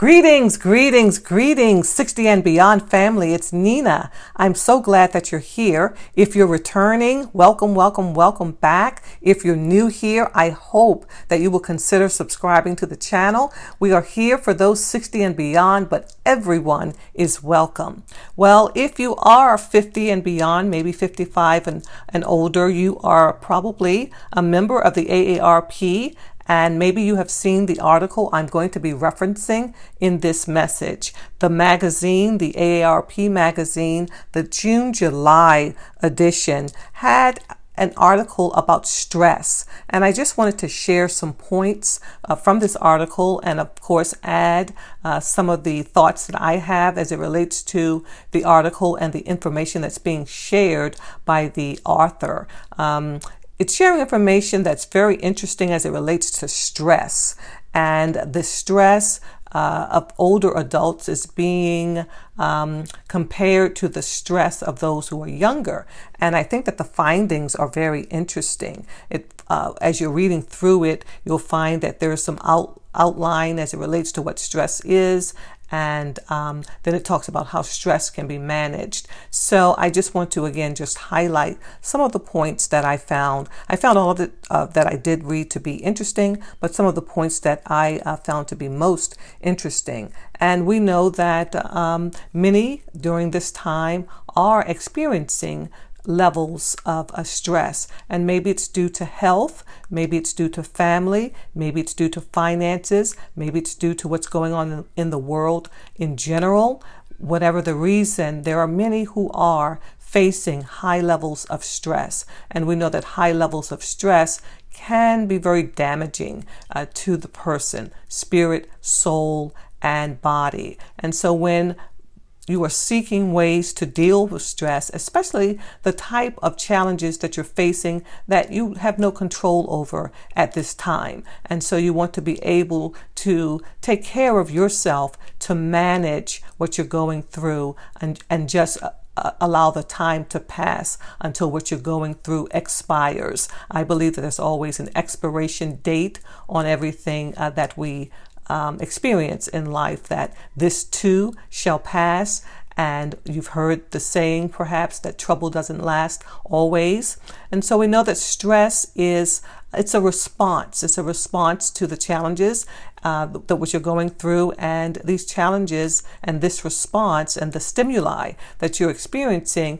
Greetings, greetings, greetings, 60 and beyond family. It's Nina. I'm so glad that you're here. If you're returning, welcome, welcome, welcome back. If you're new here, I hope that you will consider subscribing to the channel. We are here for those 60 and beyond, but everyone is welcome. Well, if you are 50 and beyond, maybe 55 and older, you are probably a member of the AARP. And maybe you have seen the article I'm going to be referencing in this message. The magazine, the AARP magazine, the June-July edition had an article about stress. And I just wanted to share some points from this article and, of course, add some of the thoughts that I have as it relates to the article and the information that's being shared by the author. It's sharing information that's very interesting as it relates to stress. And the stress of older adults is being compared to the stress of those who are younger. And I think that the findings are very interesting. As you're reading through it, you'll find that there's some outline as it relates to what stress is. And then it talks about how stress can be managed. So I just want to, again, just highlight some of the points that I found. I found all of it that I did read to be interesting, but some of the points that I found to be most interesting. And we know that many during this time are experiencing levels of stress, and maybe it's due to health, maybe it's due to family, maybe it's due to finances, maybe it's due to what's going on in the world in general. Whatever the reason, there are many who are facing high levels of stress, and we know that high levels of stress can be very damaging to the person, spirit, soul, and body. And so when you are seeking ways to deal with stress, especially the type of challenges that you're facing that you have no control over at this time. And so you want to be able to take care of yourself to manage what you're going through and just allow the time to pass until what you're going through expires. I believe that there's always an expiration date on everything that we experience in life, that this too shall pass. And you've heard the saying perhaps that trouble doesn't last always. And so we know that stress it's a response. It's a response to the challenges that which you're going through, and these challenges and this response and the stimuli that you're experiencing.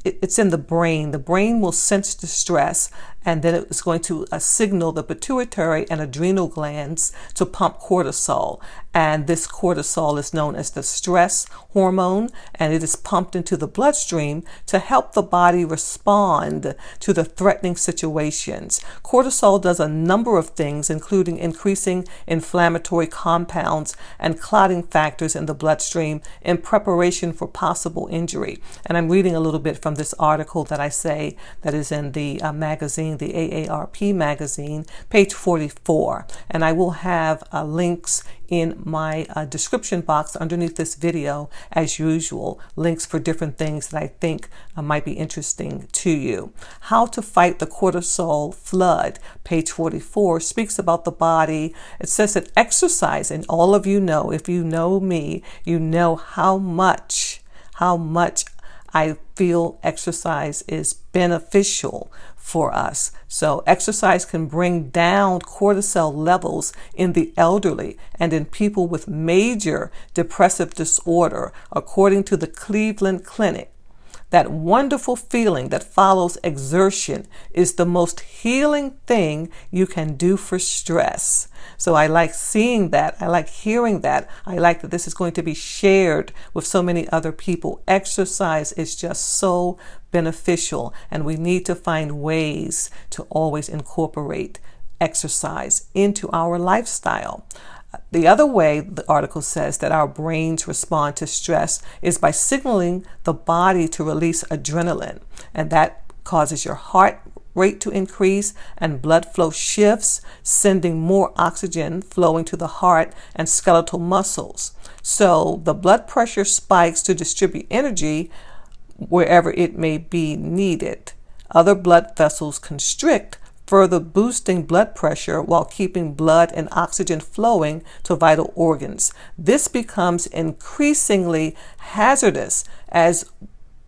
It's in the brain. The brain will sense the stress, and then it's going to signal the pituitary and adrenal glands to pump cortisol. And this cortisol is known as the stress hormone, and it is pumped into the bloodstream to help the body respond to the threatening situations. Cortisol does a number of things, including increasing inflammatory compounds and clotting factors in the bloodstream in preparation for possible injury. And I'm reading a little bit from this article that I say that is in the magazine, the AARP magazine, page 44. And I will have links in my description box underneath this video, as usual, links for different things that I think might be interesting to you. How to fight the cortisol flood, page 44, speaks about the body. It says that exercise, and all of you know, if you know me, you know how much I feel exercise is beneficial for us. So exercise can bring down cortisol levels in the elderly and in people with major depressive disorder, according to the Cleveland Clinic. That wonderful feeling that follows exertion is the most healing thing you can do for stress. So I like seeing that. I like hearing that. I like that this is going to be shared with so many other people. Exercise is just so beneficial, and we need to find ways to always incorporate exercise into our lifestyle. The other way the article says that our brains respond to stress is by signaling the body to release adrenaline, and that causes your heart rate to increase and blood flow shifts, sending more oxygen flowing to the heart and skeletal muscles. So the blood pressure spikes to distribute energy wherever it may be needed. Other blood vessels constrict, further boosting blood pressure while keeping blood and oxygen flowing to vital organs. This becomes increasingly hazardous as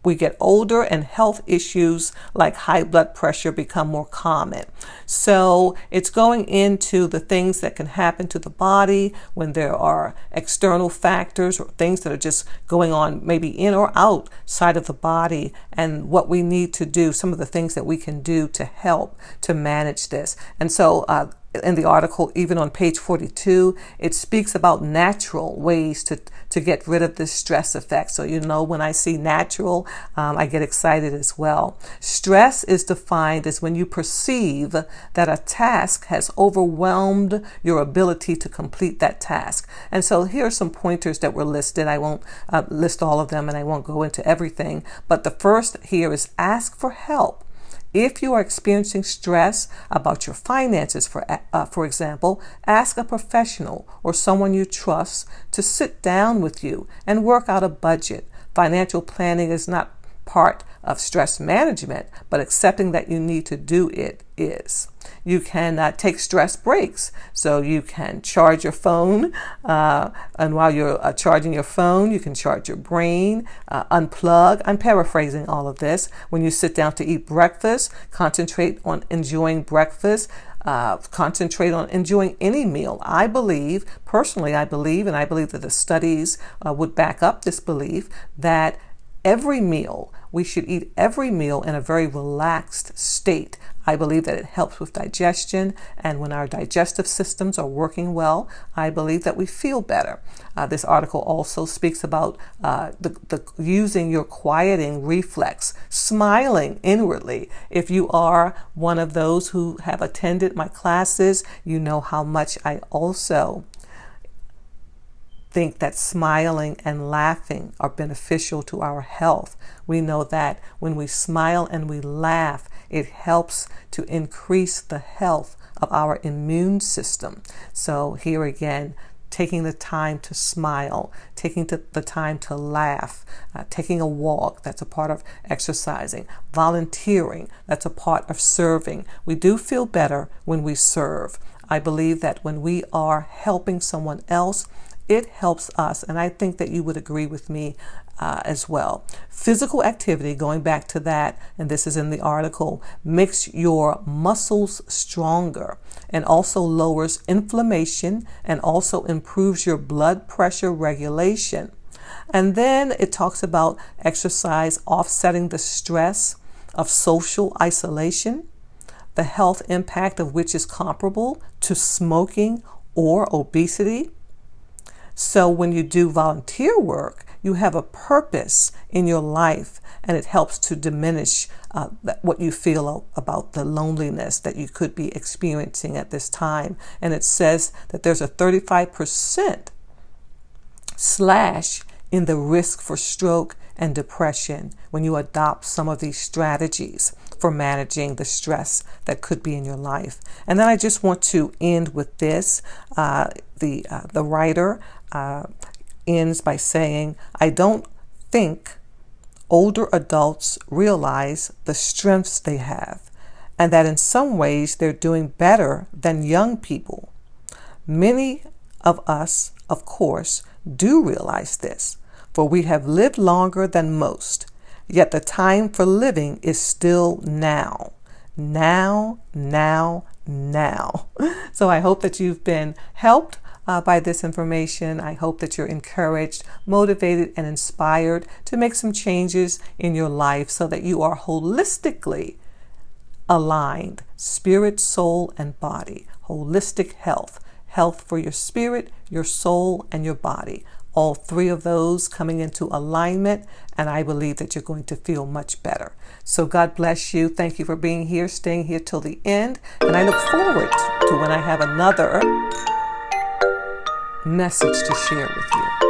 we get older and health issues like high blood pressure become more common. So it's going into the things that can happen to the body when there are external factors or things that are just going on maybe in or outside of the body, and what we need to do, some of the things that we can do to help to manage this. And so in the article, even on page 42, it speaks about natural ways to get rid of this stress effect. So, when I see natural, I get excited as well. Stress is defined as when you perceive that a task has overwhelmed your ability to complete that task. And so here are some pointers that were listed. I won't list all of them and I won't go into everything. But the first here is ask for help. If you are experiencing stress about your finances, for example, ask a professional or someone you trust to sit down with you and work out a budget. Financial planning is not part of stress management, but accepting that you need to do it is. You can take stress breaks. So you can charge your phone, and while you're charging your phone, you can charge your brain, unplug. I'm paraphrasing all of this. When you sit down to eat breakfast, concentrate on enjoying breakfast. Concentrate on enjoying any meal. I believe that the studies would back up this belief, that we should eat every meal in a very relaxed state. I believe that it helps with digestion, and when our digestive systems are working well, I believe that we feel better. This article also speaks about the using your quieting reflex, smiling inwardly. If you are one of those who have attended my classes, you know how much I also think that smiling and laughing are beneficial to our health. We know that when we smile and we laugh, it helps to increase the health of our immune system. So here again, taking the time to smile, taking the time to laugh, taking a walk, that's a part of exercising, volunteering, that's a part of serving. We do feel better when we serve. I believe that when we are helping someone else, it helps us, and I think that you would agree with me as well. Physical activity, going back to that, and this is in the article, makes your muscles stronger and also lowers inflammation and also improves your blood pressure regulation. And then it talks about exercise offsetting the stress of social isolation, the health impact of which is comparable to smoking or obesity. So when you do volunteer work, you have a purpose in your life, and it helps to diminish what you feel about the loneliness that you could be experiencing at this time. And it says that there's a 35% slash in the risk for stroke and depression when you adopt some of these strategies for managing the stress that could be in your life. And then I just want to end with this. The writer ends by saying, I don't think older adults realize the strengths they have, and that in some ways they're doing better than young people. Many of us, of course, do realize this, for we have lived longer than most, yet the time for living is still now. Now. So I hope that you've been helped by this information. I hope that you're encouraged, motivated, and inspired to make some changes in your life so that you are holistically aligned, spirit, soul, and body. Holistic health. Health for your spirit, your soul, and your body. All three of those coming into alignment, and I believe that you're going to feel much better. So God bless you. Thank you for being here, staying here till the end, and I look forward to when I have another message to share with you.